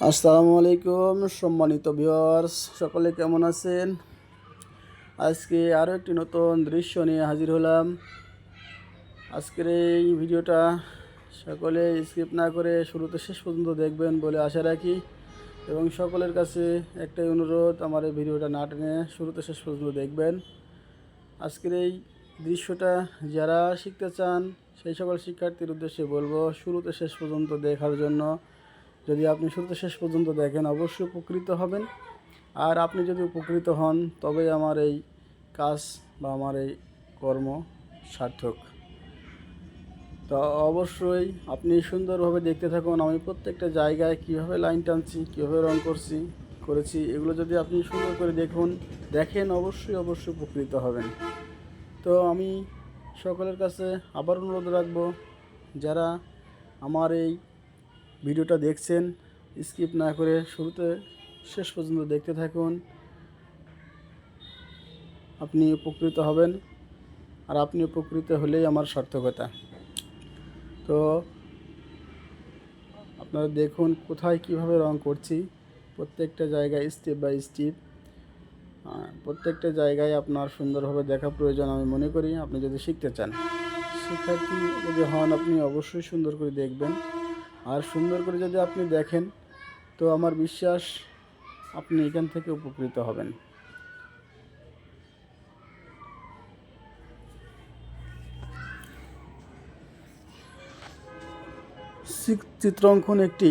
আসসালামু আলাইকুম সম্মানিত ভিউয়ার্স, সকলে কেমন আছেন? আজকে আরও একটি নতুন দৃশ্য নিয়ে হাজির হলাম। আজকের এই ভিডিওটা সকলে স্কিপ না করে শুরুতে শেষ পর্যন্ত দেখবেন বলে আশা রাখি, এবং সকলের কাছে একটাই অনুরোধ, আমার এই ভিডিওটা না টেনে শুরুতে শেষ পর্যন্ত দেখবেন। আজকের এই দৃশ্যটা যারা শিখতে চান সেই সকল শিক্ষার্থীর উদ্দেশ্যে বলবো শুরুতে শেষ পর্যন্ত দেখার জন্য। যদি আপনি শুরুতে শেষ পর্যন্ত দেখেন অবশ্যই উপকৃত হবেন, আর আপনি যদি উপকৃত হন তবেই আমার এই কাজ বা আমার এই কর্ম সার্থক। তো অবশ্যই আপনি সুন্দরভাবে দেখতে থাকুন। আমি প্রত্যেকটা জায়গায় কীভাবে লাইন টানছি, কীভাবে রং করেছি, এগুলো যদি আপনি সুন্দর করে দেখেন অবশ্যই উপকৃত হবেন। তো আমি সকলের কাছে আবার অনুরোধ রাখবো, যারা আমার এই ভিডিওটা দেখছেন স্কিপ না করে শুরুতে শেষ পর্যন্ত দেখতে থাকুন, আপনি উপকৃত হবেন, আর আপনি উপকৃত হলেই আমার সার্থকতা। তো আপনারা দেখুন কোথায় কিভাবে রং করছি, প্রত্যেকটা জায়গায় স্টেপ বাই স্টেপ, প্রত্যেকটা জায়গায় আপনার সুন্দরভাবে দেখা প্রয়োজন আমি মনে করি। আপনি যদি শিখতে চান, শিক্ষার্থী যদি হন, আপনি অবশ্যই সুন্দর করে দেখবেন, আর সুন্দর করে যদি আপনি দেখেন তো আমার বিশ্বাস আপনি এখান থেকে উপকৃত হবেন। চিত্রাঙ্কন একটি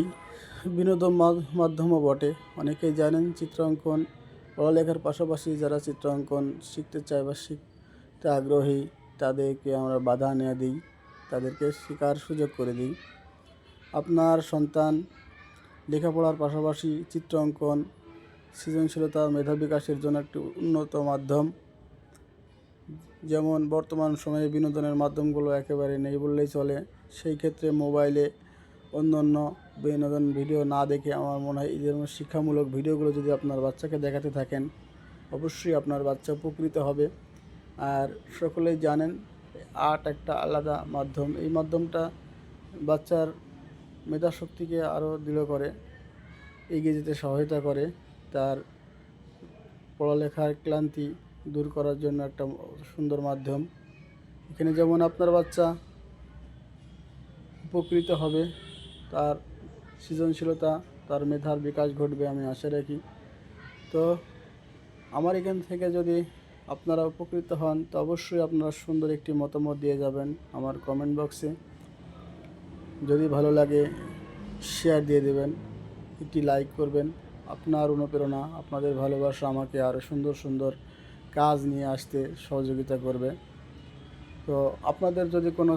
বিনোদন মাধ্যমও বটে। অনেকেই জানেন চিত্রাঙ্কন পড়ালেখার পাশাপাশি যারা চিত্রাঙ্কন শিখতে চায় বা শিখতে আগ্রহী তাদেরকে আমরা বাধা না দিই, তাদেরকে শেখার সুযোগ করে দিই। আপনার সন্তান লেখাপড়ার পাশাপাশি চিত্রাঙ্কন সৃজনশীলতা মেধা বিকাশের জন্য একটি উন্নত মাধ্যম। যেমন বর্তমান সময়ে বিনোদনের মাধ্যমগুলো একেবারে নেই বললেই চলে, সেই ক্ষেত্রে মোবাইলে অন্য বিনোদন ভিডিও না দেখে আমার মনে হয় এই ধরনের শিক্ষামূলক ভিডিওগুলো যদি আপনার বাচ্চাকে দেখাতে থাকেন অবশ্যই আপনার বাচ্চা উপকৃত হবে। আর সকলেই জানেন আর্ট একটা আলাদা মাধ্যম, এই মাধ্যমটা বাচ্চার মেধাশক্তিকে আরও দৃঢ় করে, এগিয়ে যেতে সহায়তা করে, তার পড়ালেখার ক্লান্তি দূর করার জন্য একটা সুন্দর মাধ্যম। এখানে যেমন আপনার বাচ্চা উপকৃত হবে, তার সৃজনশীলতা, তার মেধার বিকাশ ঘটবে আমি আশা রাখি। তো আমার এখান থেকে যদি আপনারা উপকৃত হন তো অবশ্যই আপনারা সুন্দর একটি মতামত দিয়ে যাবেন আমার কমেন্ট বক্সে। যদি ভালো লাগে শেয়ার দিয়ে দেবেন, একটি লাইক করবেন। আপনার অনুপ্রেরণা, আপনাদের ভালোবাসা আমাকে আরও সুন্দর কাজ নিয়ে আসতে সহযোগিতা করবে। তো আপনাদের যদি কোনো